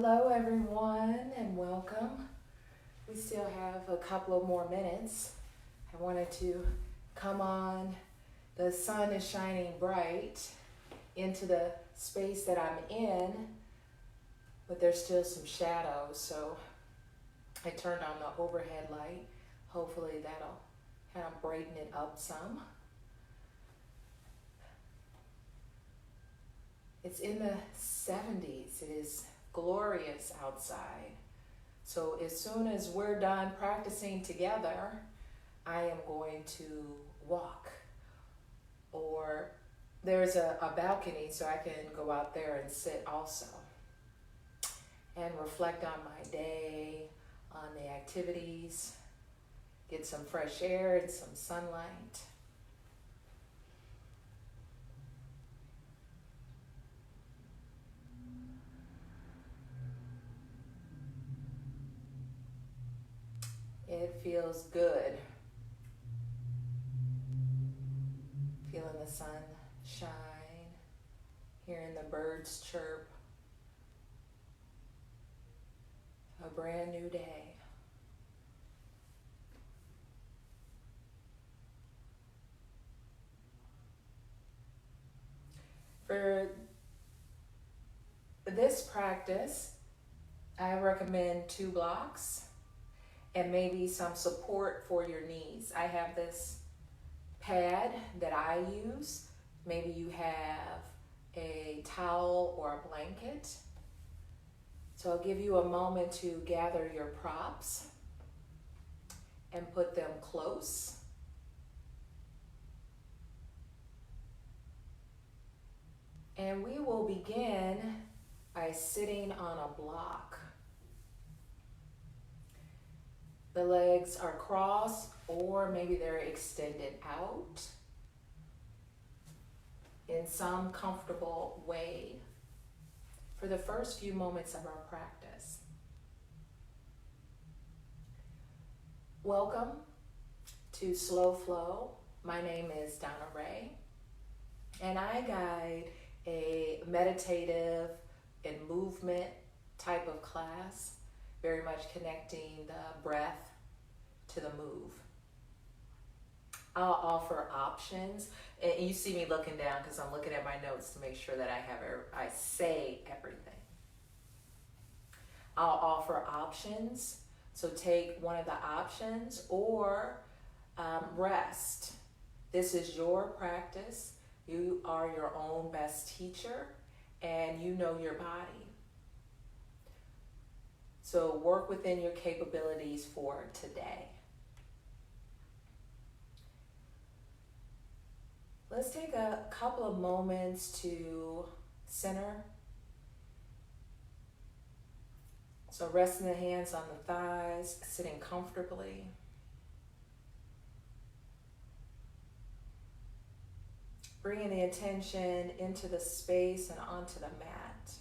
Hello, everyone, and welcome. We still have a couple of more minutes. I wanted to come on. The sun is shining bright into the space that I'm in, but there's still some shadows, so I turned on the overhead light. Hopefully, that'll kind of brighten it up some. It's in the 70s. It is glorious outside. So as soon as we're done practicing together, I am going to walk. Or there's a balcony, so I can go out there and sit also and reflect on my day, on the activities, get some fresh air and some sunlight. It feels good. Feeling the sun shine, hearing the birds chirp. A brand new day. For this practice, I recommend 2 blocks and maybe some support for your knees. I have this pad that I use. Maybe you have a towel or a blanket. So I'll give you a moment to gather your props and put them close. And we will begin by sitting on a block. The legs are crossed or maybe they're extended out in some comfortable way for the first few moments of our practice. Welcome to Slow Flow. My name is Donna Ray, and I guide a meditative and movement type of class, very much connecting the breath to the move. I'll offer options, and you see me looking down because I'm looking at my notes to make sure that I say everything. I'll offer options, so take one of the options or rest. This is your practice. You are your own best teacher, and you know your body. So work within your capabilities for today. Let's take a couple of moments to center. So resting the hands on the thighs, sitting comfortably. Bringing the attention into the space and onto the mat.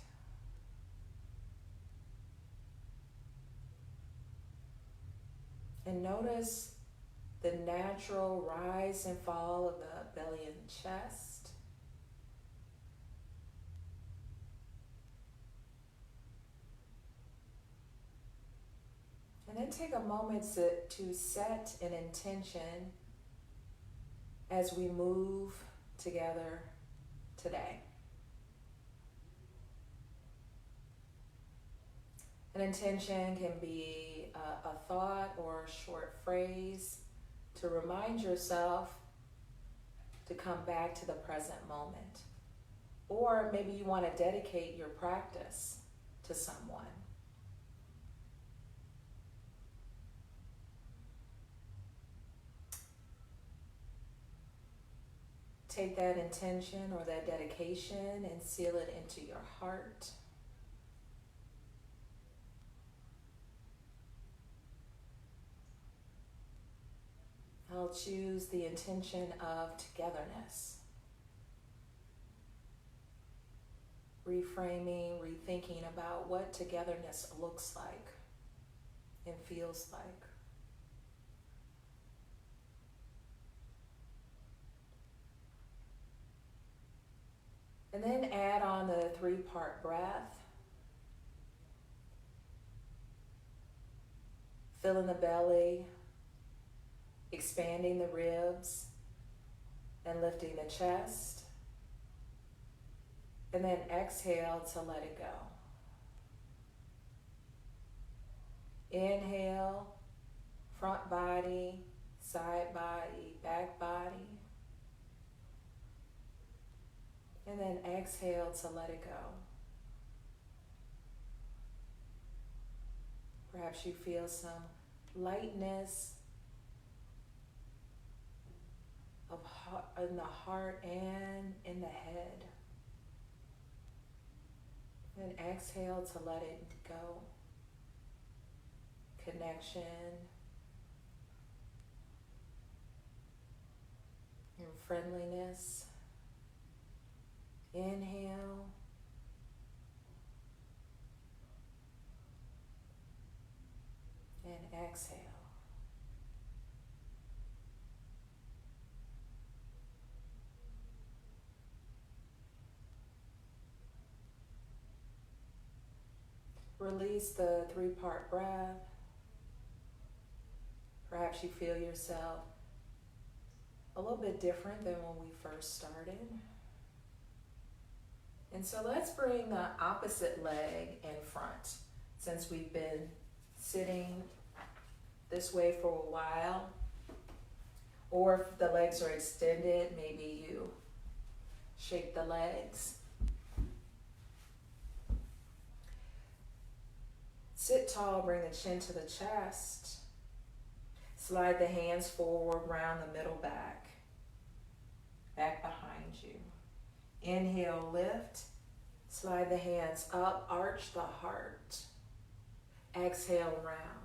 And notice the natural rise and fall of the belly and chest. And then take a moment to set an intention as we move together today. An intention can be a thought or a short phrase to remind yourself to come back to the present moment. Or maybe you want to dedicate your practice to someone. Take that intention or that dedication and seal it into your heart. I'll choose the intention of togetherness. Reframing, rethinking about what togetherness looks like and feels like. And then add on the 3-part breath. filling the belly, expanding the ribs, and lifting the chest. And then exhale to let it go. Inhale, front body, side body, back body. And then exhale to let it go. Perhaps you feel some lightness in the heart and in the head. And exhale to let it go. Connection and friendliness. Inhale. And exhale. Release the 3-part breath. Perhaps you feel yourself a little bit different than when we first started. And so let's bring the opposite leg in front. Since we've been sitting this way for a while, or if the legs are extended, maybe you shake the legs. Sit tall, bring the chin to the chest. Slide the hands forward, round the middle back behind you. Inhale, lift. Slide the hands up, arch the heart. Exhale, round.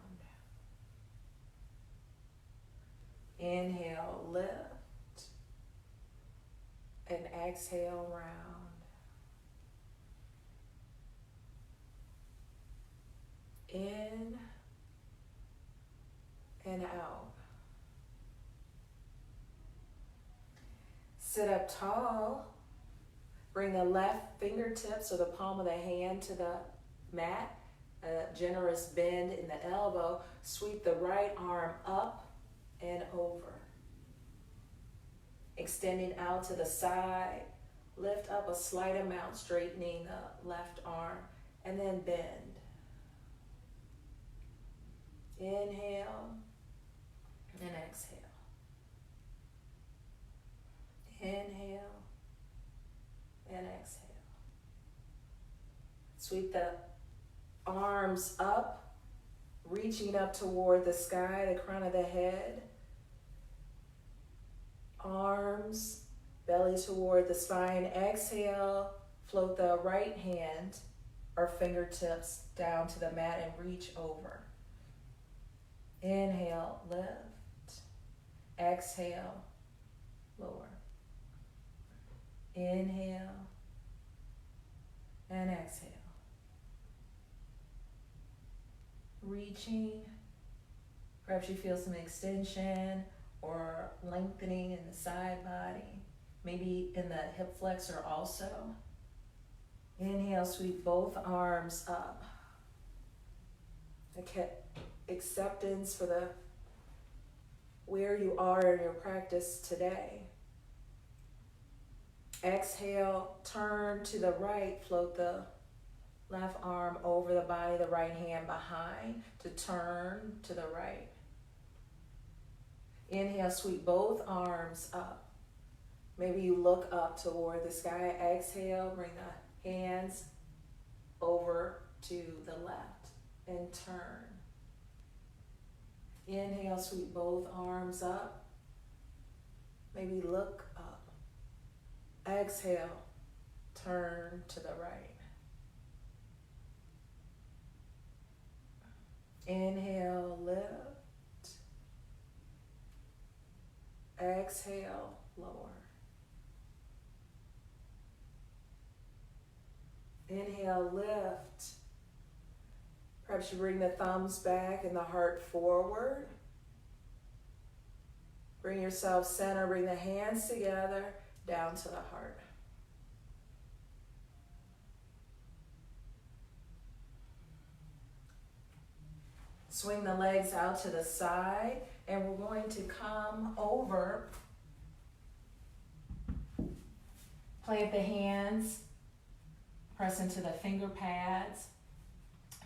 Inhale, lift. And exhale, round. In and out. Sit up tall. Bring the left fingertips or the palm of the hand to the mat. A generous bend in the elbow. Sweep the right arm up and over. Extending out to the side. Lift up a slight amount, straightening the left arm, and then bend. Inhale and exhale. Inhale and exhale. Sweep the arms up, reaching up toward the sky, the crown of the head. Arms, belly toward the spine. Exhale, float the right hand or fingertips down to the mat and reach over. Inhale, lift. Exhale, lower. Inhale and exhale. Reaching. Perhaps you feel some extension or lengthening in the side body. Maybe in the hip flexor also. Inhale, sweep both arms up. Acceptance for the where you are in your practice today. Exhale, turn to the right, float the left arm over the body, the right hand behind to turn to the right. Inhale, sweep both arms up. Maybe you look up toward the sky. Exhale, bring the hands over to the left and turn. Inhale, sweep both arms up. Maybe look up. Exhale, turn to the right. Inhale, lift. Exhale, lower. Inhale, lift. Perhaps you bring the thumbs back and the heart forward. Bring yourself center, bring the hands together, down to the heart. Swing the legs out to the side, and we're going to come over. Plant the hands, press into the finger pads.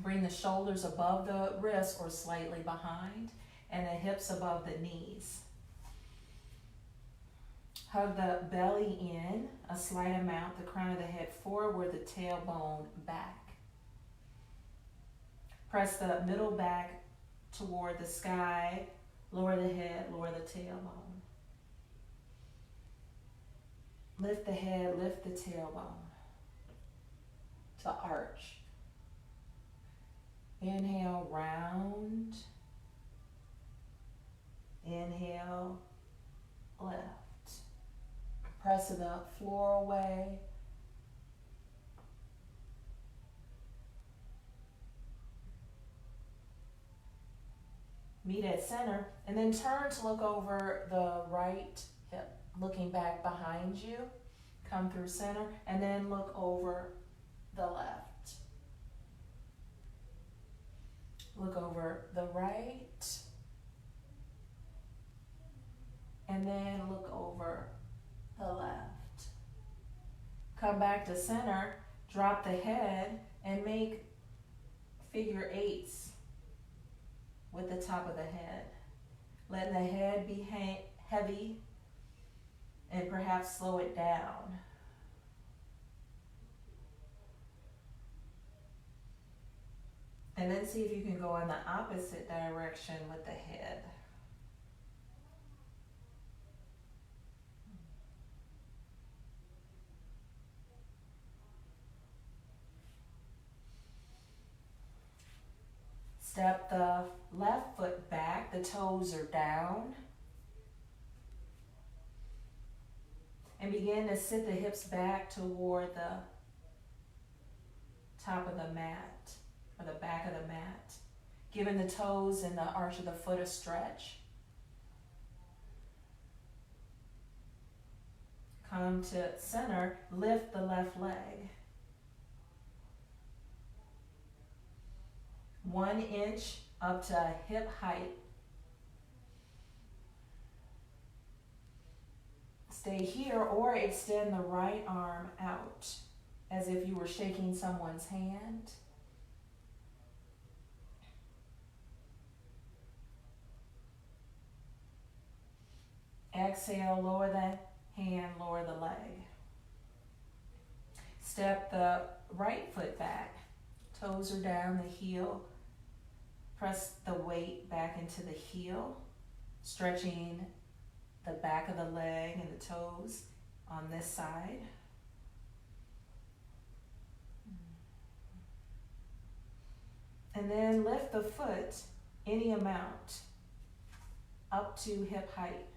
Bring the shoulders above the wrists or slightly behind, and the hips above the knees. Hug the belly in a slight amount, the crown of the head forward, the tailbone back. Press the middle back toward the sky, lower the head, lower the tailbone. Lift the head, lift the tailbone to arch. Inhale, round. Inhale, left. Press the floor away. Meet at center, and then turn to look over the right hip, looking back behind you. Come through center, and then look over the left. Look over the right, and then look over the left. Come back to center, drop the head, and make figure eights with the top of the head. Let the head be heavy, and perhaps slow it down. And then see if you can go in the opposite direction with the head. Step the left foot back, the toes are down. And begin to sit the hips back toward the top of the mat, or the back of the mat, giving the toes and the arch of the foot a stretch. Come to center, lift the left leg. 1 inch up to hip height. Stay here or extend the right arm out as if you were shaking someone's hand. Exhale, lower the hand, lower the leg. Step the right foot back. Toes are down, the heel. Press the weight back into the heel, stretching the back of the leg and the toes on this side. And then lift the foot any amount up to hip height.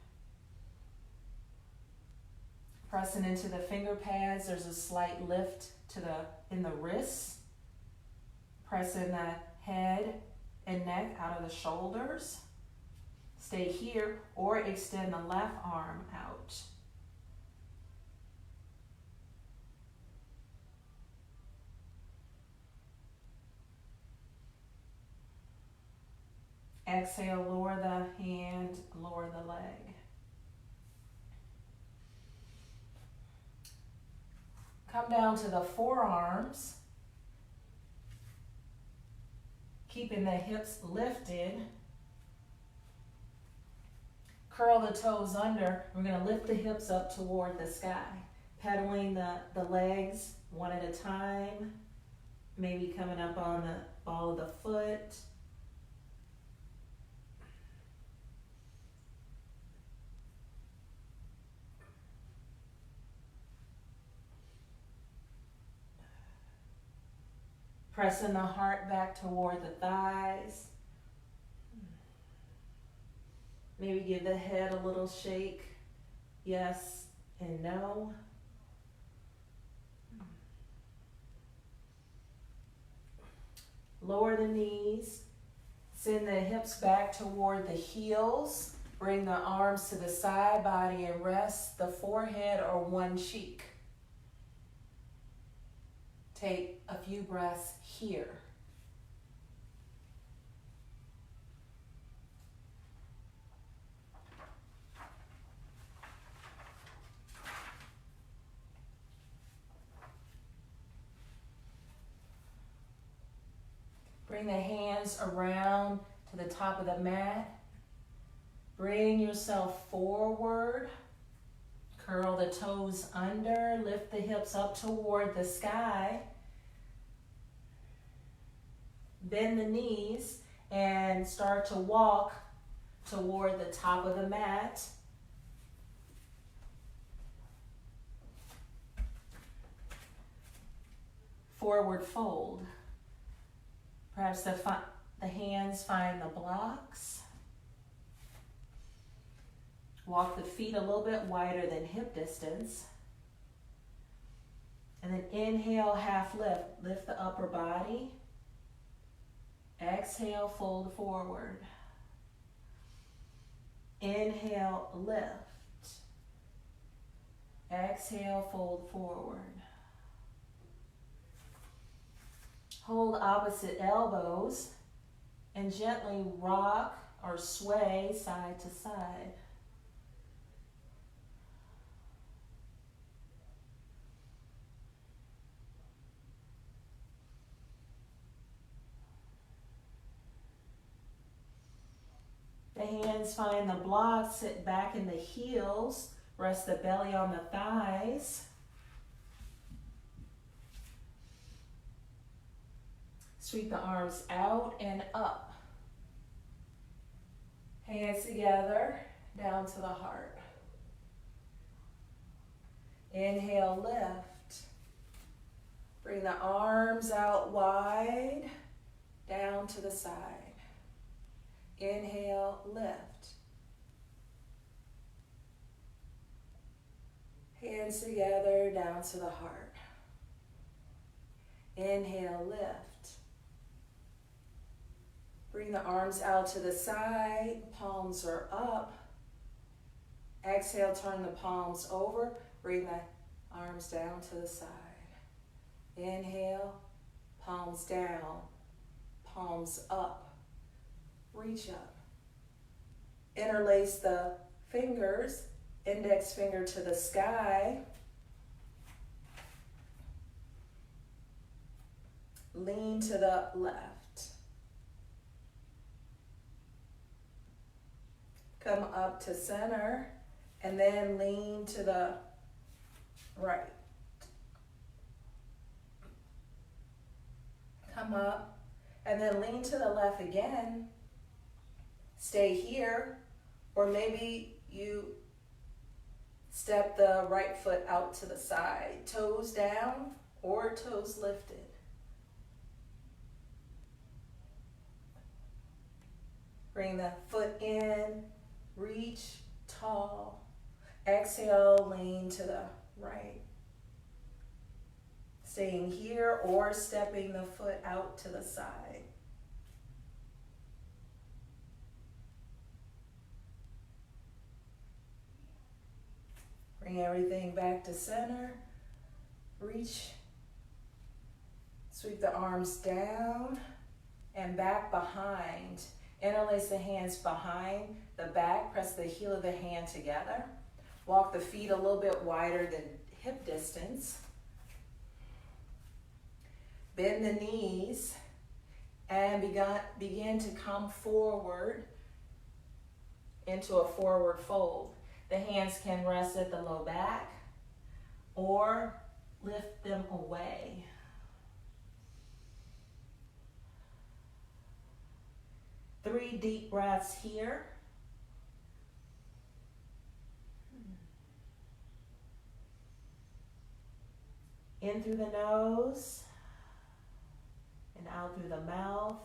Pressing into the finger pads, there's a slight lift in the wrists. Pressing the head and neck out of the shoulders. Stay here or extend the left arm out. Exhale, lower the hand, lower the leg. Come down to the forearms, keeping the hips lifted. Curl the toes under. We're going to lift the hips up toward the sky, pedaling the legs one at a time, maybe coming up on the ball of the foot. Pressing the heart back toward the thighs. Maybe give the head a little shake. Yes and no. Lower the knees. Send the hips back toward the heels. Bring the arms to the side body and rest the forehead or one cheek. Take a few breaths here. Bring the hands around to the top of the mat. Bring yourself forward. Curl the toes under. Lift the hips up toward the sky. Bend the knees and start to walk toward the top of the mat. Forward fold. Perhaps the hands find the blocks. Walk the feet a little bit wider than hip distance. And then inhale, half lift. Lift the upper body. Exhale, fold forward. Inhale, lift. Exhale, fold forward. Hold opposite elbows and gently rock or sway side to side. The hands find the blocks, sit back in the heels, rest the belly on the thighs. Sweep the arms out and up. Hands together, down to the heart. Inhale, lift. Bring the arms out wide, down to the side. Inhale, lift. Hands together, down to the heart. Inhale, lift. Bring the arms out to the side, palms are up. Exhale, turn the palms over. Bring the arms down to the side. Inhale, palms down, palms up. Reach up. Interlace the fingers, index finger to the sky. Lean to the left. Come up to center and then lean to the right. Come up and then lean to the left again. Stay here, or maybe you step the right foot out to the side, toes down or toes lifted. Bring the foot in, reach tall. Exhale, lean to the right. Staying here or stepping the foot out to the side. Bring everything back to center. Reach. Sweep the arms down and back behind. Interlace the hands behind the back. Press the heel of the hand together. Walk the feet a little bit wider than hip distance. Bend the knees and begin to come forward into a forward fold. The hands can rest at the low back or lift them away. Three deep breaths here. In through the nose and out through the mouth.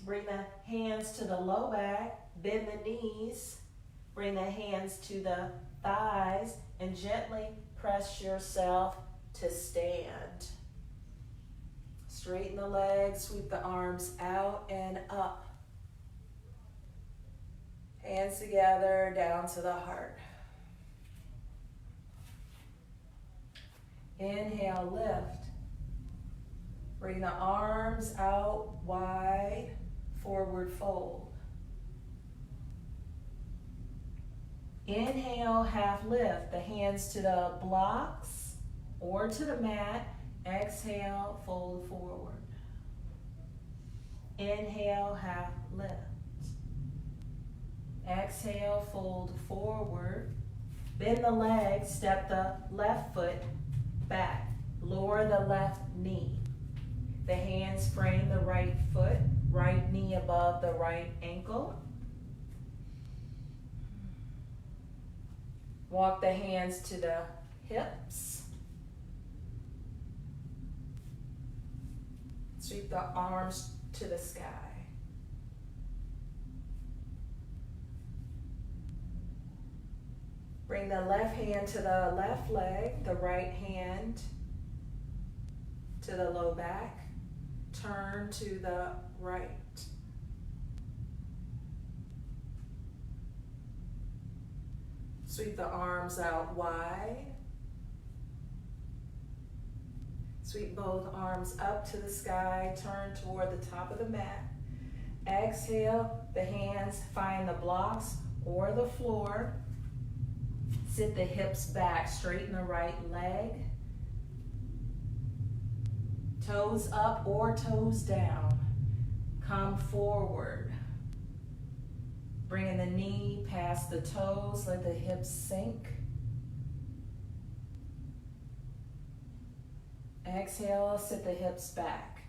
Bring the hands to the low back, bend the knees, bring the hands to the thighs, and gently press yourself to stand. Straighten the legs, sweep the arms out and up. Hands together, down to the heart. Inhale, lift. Bring the arms out wide, forward fold. Inhale, half lift. The hands to the blocks or to the mat. Exhale, fold forward. Inhale, half lift. Exhale, fold forward. Bend the legs, step the left foot back. Lower the left knee. The hands frame the right foot, right knee above the right ankle. Walk the hands to the hips. Sweep the arms to the sky. Bring the left hand to the left leg, the right hand to the low back. Turn to the right. Sweep the arms out wide. Sweep both arms up to the sky. Turn toward the top of the mat. Exhale, the hands find the blocks or the floor. Sit the hips back, straighten the right leg. Toes up or toes down. Come forward. Bringing the knee past the toes, let the hips sink. Exhale, sit the hips back.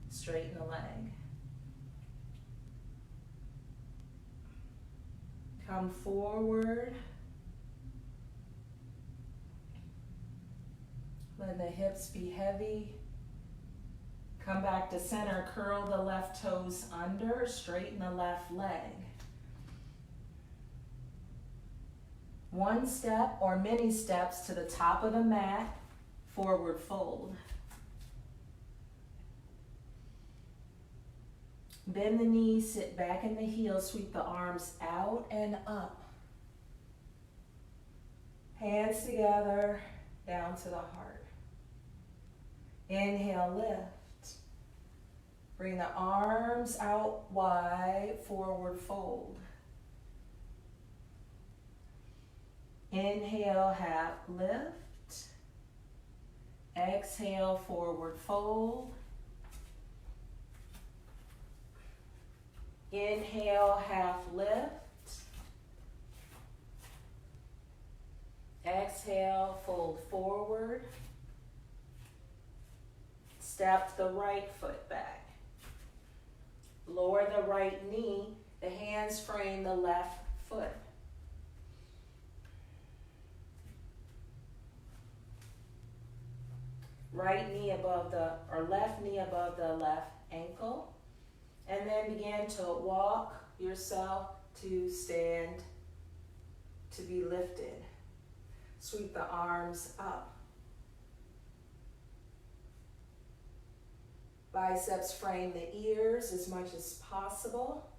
Straighten the leg. Come forward. Let the hips be heavy. Come back to center, curl the left toes under, straighten the left leg. One step or many steps to the top of the mat, forward fold. Bend the knees, sit back in the heels, sweep the arms out and up. Hands together, down to the heart. Inhale, lift. Bring the arms out wide, forward fold. Inhale, half lift. Exhale, forward fold. Inhale, half lift. Exhale, fold forward. Step the right foot back. Lower the right knee. The hands frame the left foot. Right knee above the, or left knee above the left ankle. And then begin to walk yourself to stand, to be lifted. Sweep the arms up. Biceps frame the ears as much as possible.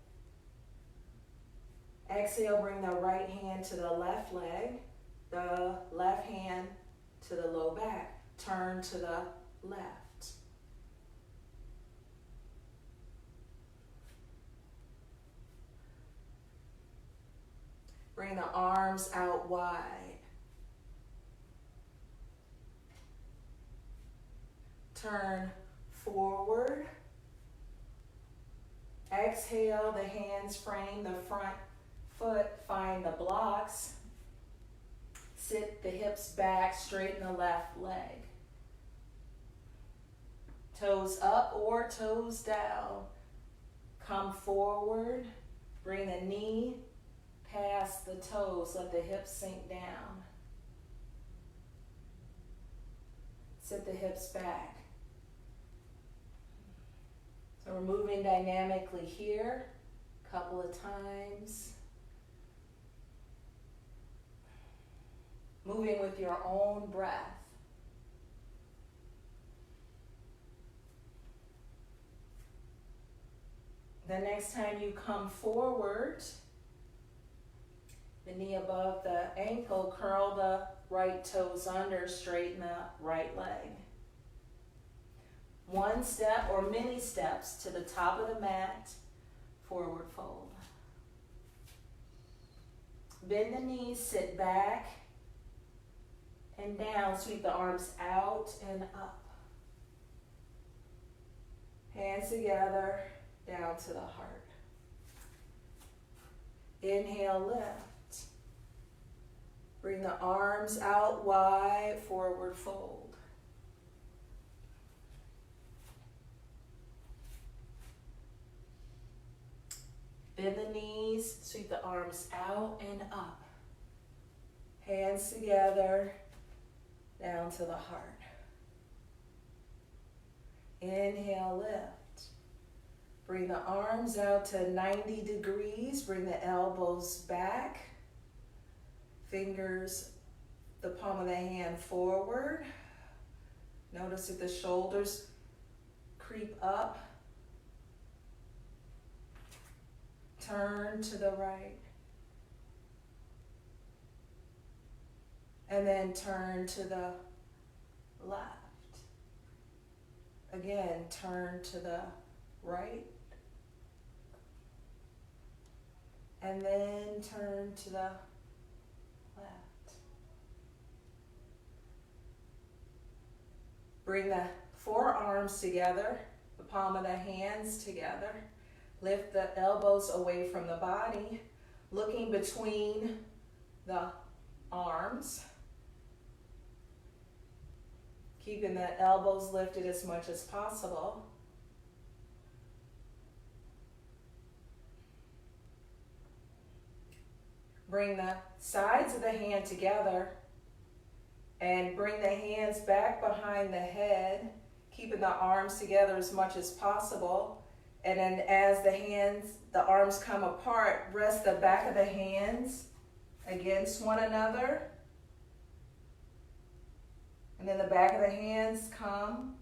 Exhale, bring the right hand to the left leg, the left hand to the low back. Turn to the left. Bring the arms out wide. Turn forward. Exhale, the hands frame the front foot, find the blocks. Sit the hips back, straighten the left leg. Toes up or toes down. Come forward, bring the knee past the toes, let the hips sink down. Sit the hips back. So we're moving dynamically here, a couple of times. Moving with your own breath. The next time you come forward, the knee above the ankle, curl the right toes under, straighten the right leg. One step or many steps to the top of the mat, forward fold. Bend the knees, sit back and down, sweep the arms out and up. Hands together, down to the heart. Inhale, lift. Bring the arms out wide, forward fold. Bend the knees, sweep the arms out and up. Hands together, down to the heart. Inhale, lift. Bring the arms out to 90 degrees. Bring the elbows back. Fingers, the palm of the hand forward. Notice if the shoulders creep up. Turn to the right. And then turn to the left. Again, turn to the right. And then turn to the left. Bring the forearms together, the palm of the hands together. Lift the elbows away from the body, looking between the arms. Keeping the elbows lifted as much as possible. Bring the sides of the hand together and bring the hands back behind the head, keeping the arms together as much as possible. And then as the arms come apart, rest the back of the hands against one another. And then the back of the hands come.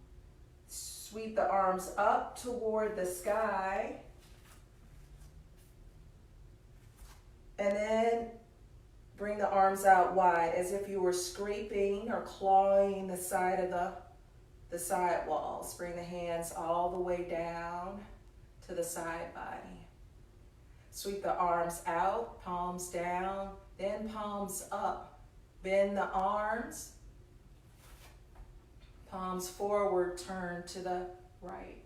Sweep the arms up toward the sky. And then bring the arms out wide as if you were scraping or clawing the side of the side walls. Bring the hands all the way down to the side body. Sweep the arms out, palms down, then palms up. Bend the arms. Palms forward, turn to the right.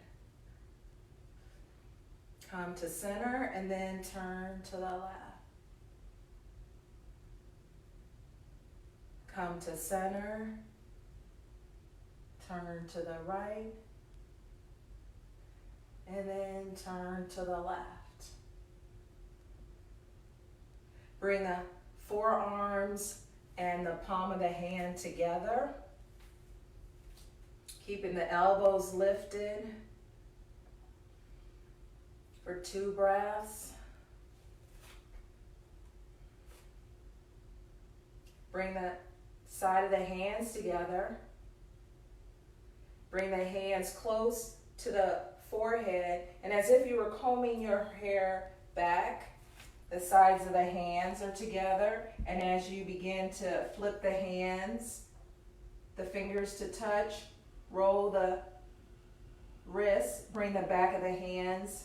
Come to center and then turn to the left. Come to center, turn to the right, and then turn to the left. Bring the forearms and the palm of the hand together, keeping the elbows lifted for 2 breaths. Bring the side of the hands together. Bring the hands close to the forehead, and as if you were combing your hair back, the sides of the hands are together, and as you begin to flip the hands, the fingers to touch, roll the wrists, bring the back of the hands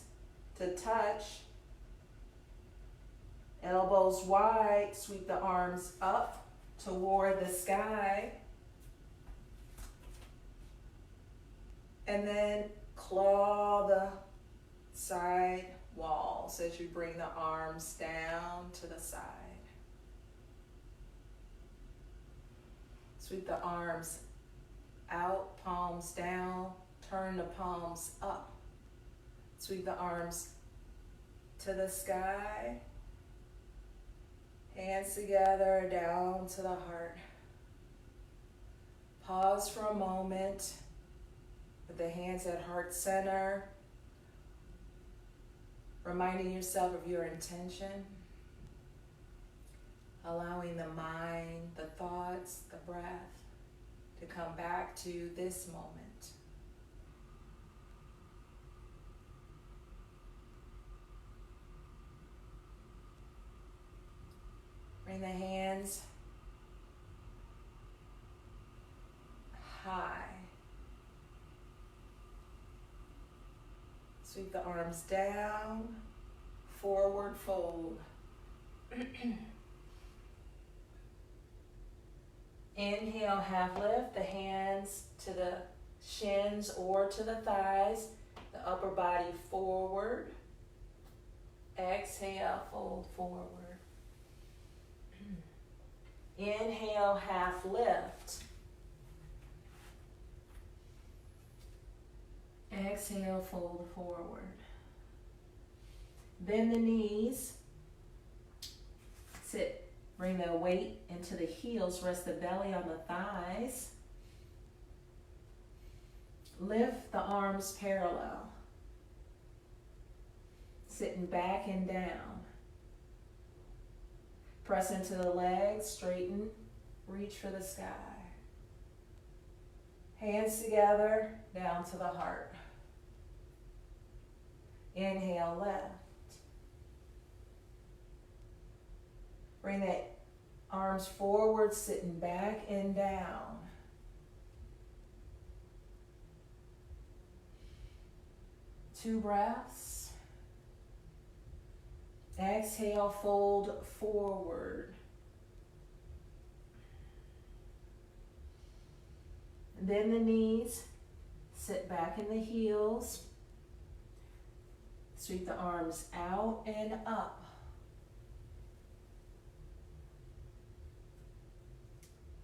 to touch, elbows wide, sweep the arms up toward the sky, and then claw the side walls as you bring the arms down to the side. Sweep the arms out, palms down, turn the palms up. Sweep the arms to the sky. Hands together, down to the heart. Pause for a moment with the hands at heart center, reminding yourself of your intention, allowing the mind, the thoughts, the breath to come back to this moment. Bring the hands high. Sweep the arms down, forward fold. Inhale, half lift, the hands to the shins or to the thighs. The upper body forward. Exhale, fold forward. Inhale, half lift. Exhale, fold forward. Bend the knees. Sit. Bring the weight into the heels. Rest the belly on the thighs. Lift the arms parallel. Sitting back and down. Press into the legs, straighten, reach for the sky. Hands together, down to the heart. Inhale, left. Bring the arms forward, sitting back and down. Two breaths. Exhale, fold forward. Bend the knees, sit back in the heels. Sweep the arms out and up.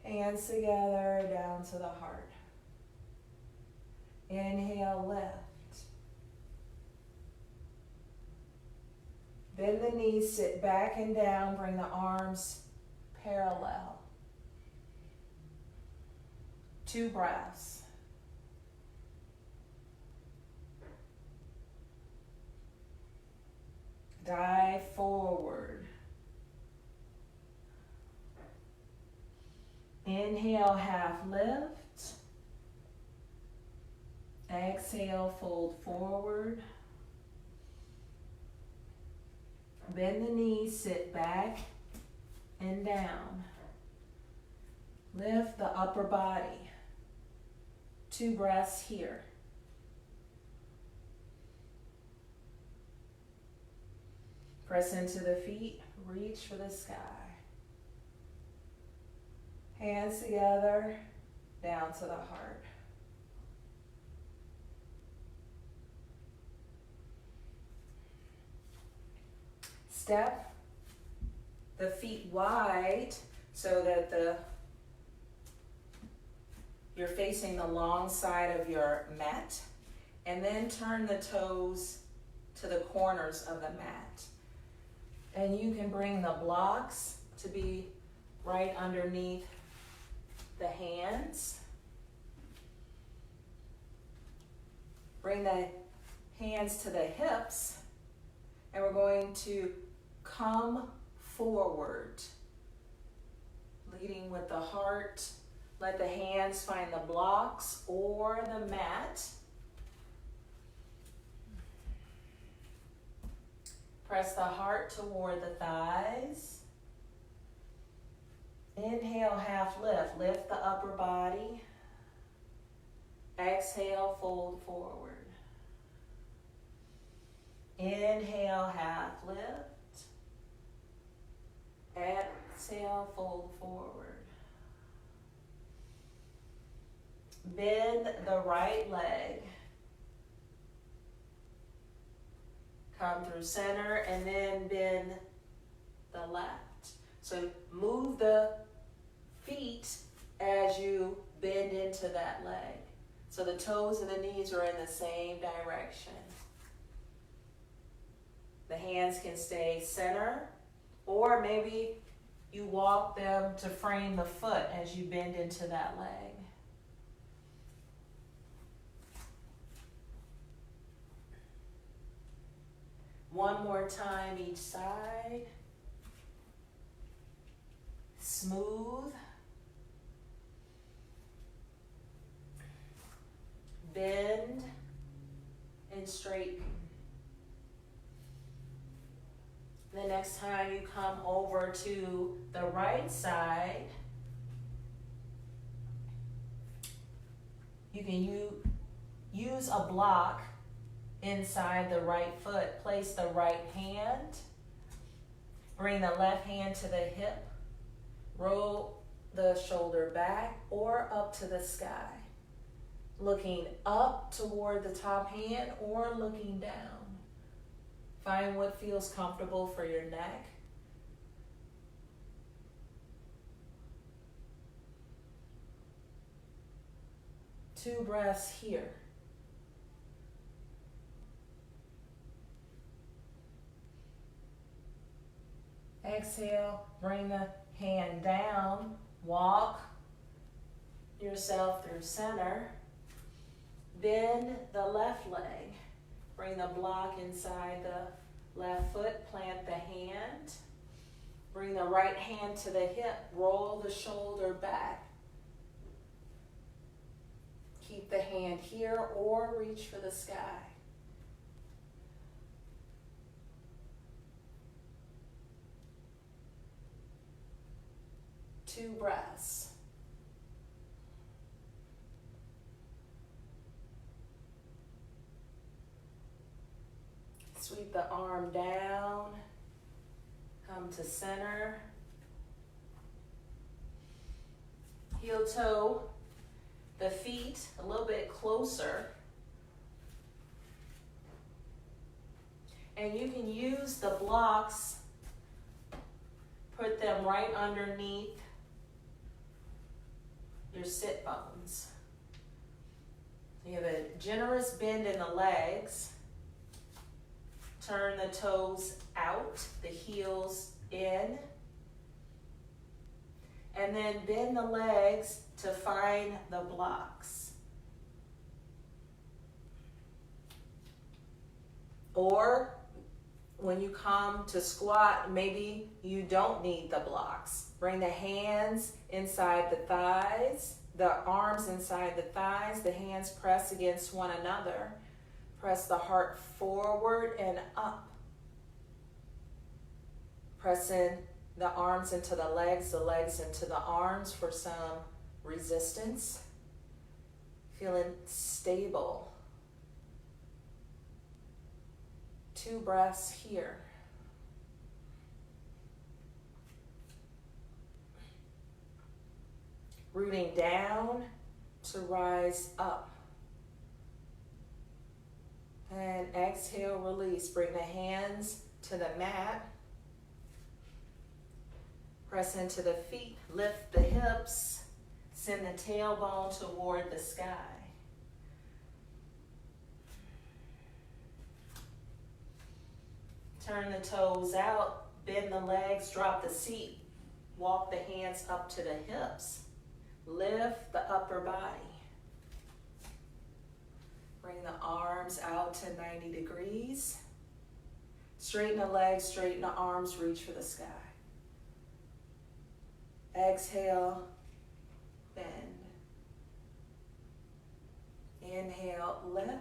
Hands together, down to the heart. Inhale, left. Bend the knees, sit back and down, bring the arms parallel. Two breaths. Dive forward. Inhale, half lift. Exhale, fold forward. Bend the knees, sit back and down. Lift the upper body. Two breaths here. Press into the feet, reach for the sky. Hands together, down to the heart. Step the feet wide so that you're facing the long side of your mat, and then turn the toes to the corners of the mat. And you can bring the blocks to be right underneath the hands. Bring the hands to the hips, and we're going to come forward, leading with the heart. Let the hands find the blocks or the mat. Press the heart toward the thighs. Inhale, half lift. Lift the upper body. Exhale, fold forward. Inhale, half lift. Exhale, fold forward. Bend the right leg. Come through center and then bend the left. So move the feet as you bend into that leg. So the toes and the knees are in the same direction. The hands can stay center, or maybe you walk them to frame the foot as you bend into that leg. One more time each side. Smooth. Bend and straighten. The next time you come over to the right side, you can use a block inside the right foot. Place the right hand. Bring the left hand to the hip. Roll the shoulder back or up to the sky. looking up toward the top hand or looking down. Find what feels comfortable for your neck. Two breaths here. Exhale, bring the hand down, walk yourself through center. Bend the left leg. Bring the block inside the left foot, plant the hand. Bring the right hand to the hip, roll the shoulder back. Keep the hand here or reach for the sky. Two breaths. Sweep the arm down, come to center. Heel toe the feet a little bit closer. And you can use the blocks, put them right underneath your sit bones. You have a generous bend in the legs. Turn the toes out, the heels in. And then bend the legs to find the blocks. Or when you come to squat, maybe you don't need the blocks. Bring the hands inside the thighs, the arms inside the thighs, the hands press against one another. Press the heart forward and up. Press in the arms into the legs into the arms for some resistance. Feeling stable. Two breaths here. Rooting down to rise up. And exhale, release. Bring the hands to the mat. Press into the feet, lift the hips, send the tailbone toward the sky. Turn the toes out, bend the legs, drop the seat. Walk the hands up to the hips. Lift the upper body. Bring the arms out to 90 degrees. Straighten the legs, straighten the arms, reach for the sky. Exhale, bend. Inhale, lift.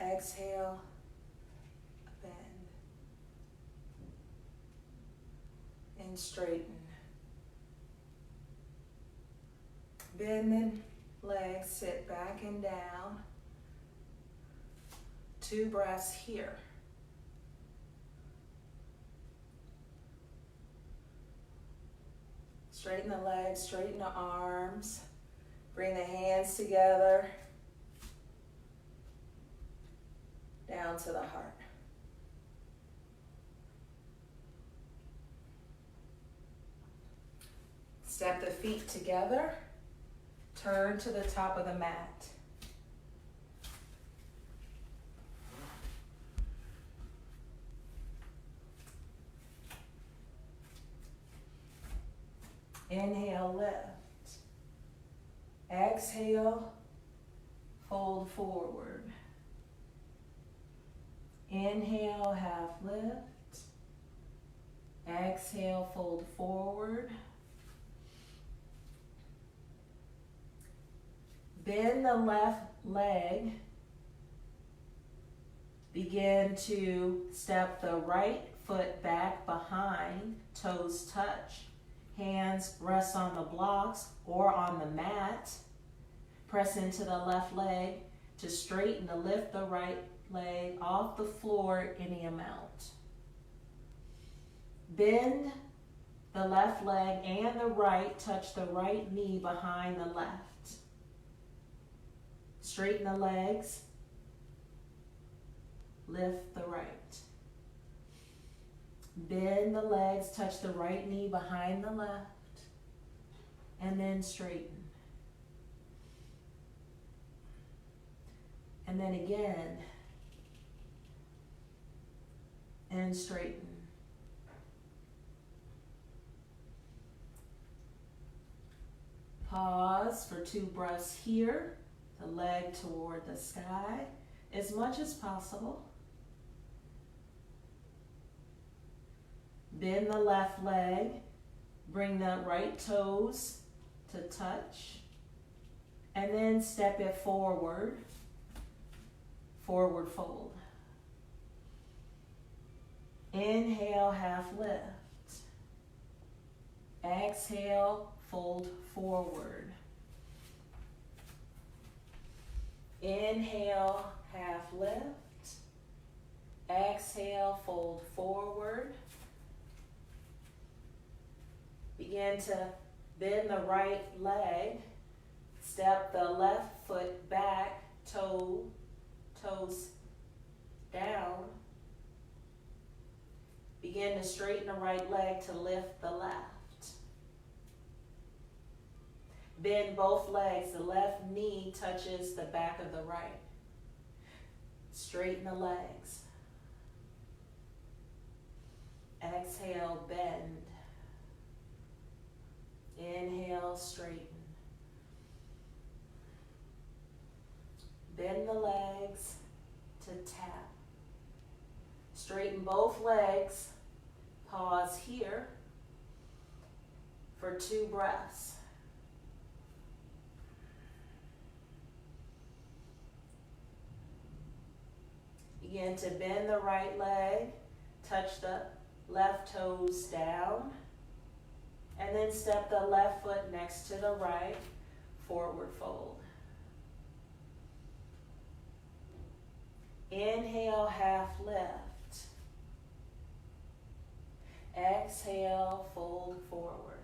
Exhale, bend. And straighten. Bend the legs, sit back and down. Two breaths here. Straighten the legs, straighten the arms. Bring the hands together. Down to the heart. Step the feet together. Turn to the top of the mat. Inhale, lift. Exhale, fold forward. Inhale, half lift. Exhale, fold forward. Bend the left leg. Begin to step the right foot back behind, toes touch. Hands rest on the blocks or on the mat. Press into the left leg to straighten to lift the right leg off the floor any amount. Bend The left leg and the right touch the right knee behind the left. Straighten the legs. Lift the right. Bend the legs, touch the right knee behind the left, and then straighten. And then again, and straighten. Pause for 2 breaths here, the leg toward the sky, as much as possible. Bend the left leg, bring the right toes to touch, and then step it forward, forward fold. Inhale, half lift. Exhale, fold forward. Inhale, half lift. Exhale, fold forward. Begin to bend the right leg. Step the left foot back, toes down. Begin to straighten the right leg to lift the left. Bend both legs. The left knee touches the back of the right. Straighten the legs. Exhale, bend. Inhale, straighten. Bend the legs to tap. Straighten both legs. Pause here for 2 breaths. Begin to bend the right leg, touch the left toes down, and then step the left foot next to the right, forward fold. Inhale, half lift. Exhale, fold forward.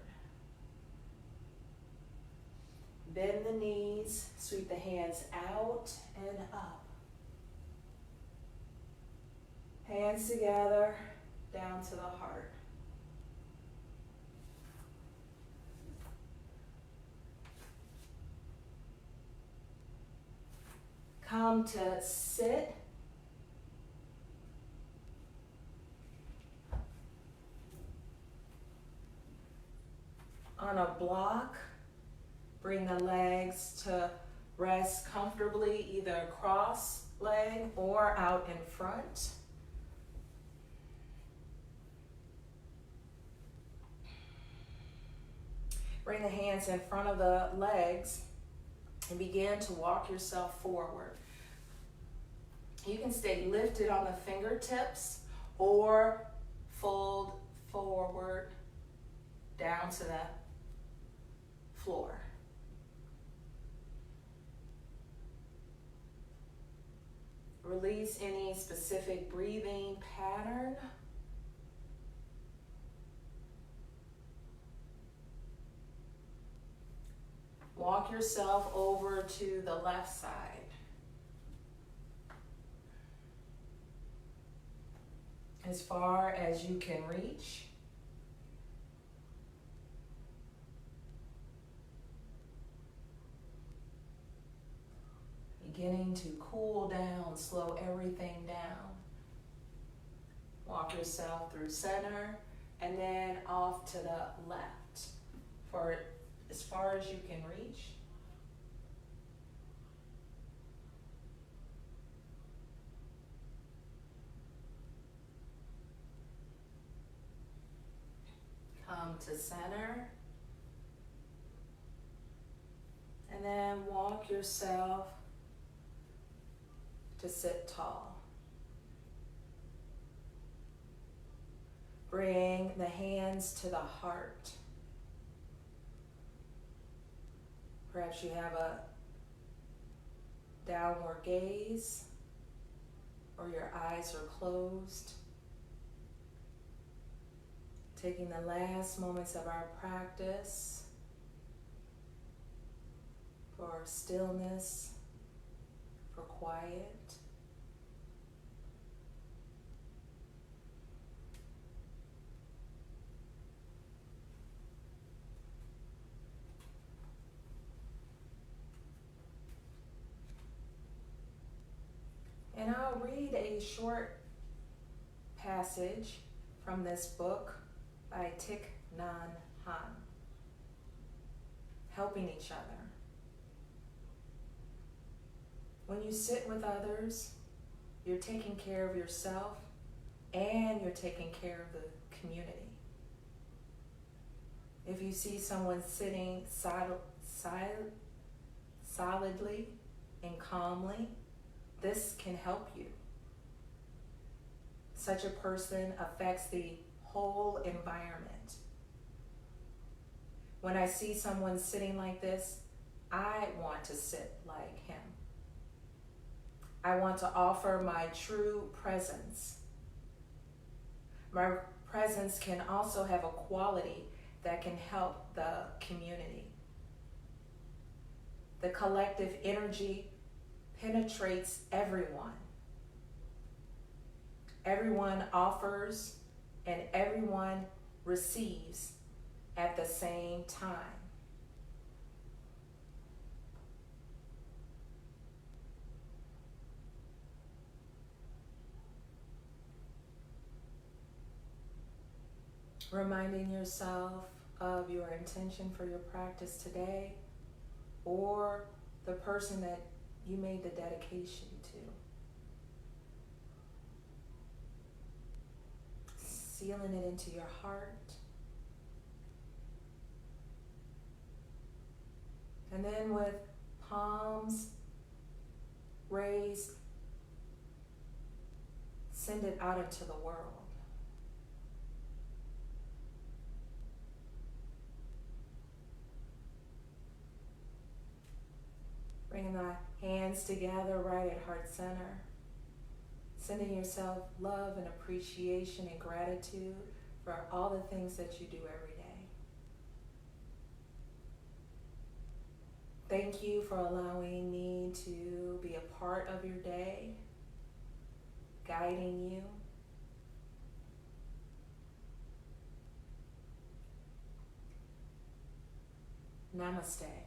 Bend the knees, sweep the hands out and up. Hands together, down to the heart. Come to sit. On a block, bring the legs to rest comfortably, either cross leg or out in front. Bring the hands in front of the legs and begin to walk yourself forward. You can stay lifted on the fingertips or fold forward down to the floor. Release any specific breathing pattern. Walk yourself over to the left side. As far as you can reach. Beginning to cool down, slow everything down. Walk yourself through center and then off to the left for as far as you can reach. Come to center. And then walk yourself to sit tall. Bring the hands to the heart. Perhaps you have a downward gaze or your eyes are closed. Taking the last moments of our practice for stillness, for quiet. And I'll read a short passage from this book by Thich Nhat Hanh, Helping Each Other. When you sit with others, you're taking care of yourself and you're taking care of the community. If you see someone sitting solidly and calmly, this can help you. Such a person affects the whole environment. When I see someone sitting like this, I want to sit like him. I want to offer my true presence. My presence can also have a quality that can help the community. The collective energy penetrates everyone. Everyone offers and everyone receives at the same time. Reminding yourself of your intention for your practice today, or the person that you made the dedication to. Sealing it into your heart. And then with palms raised, send it out into the world. Bringing the hands together right at heart center. Sending yourself love and appreciation and gratitude for all the things that you do every day. Thank you for allowing me to be a part of your day, guiding you. Namaste.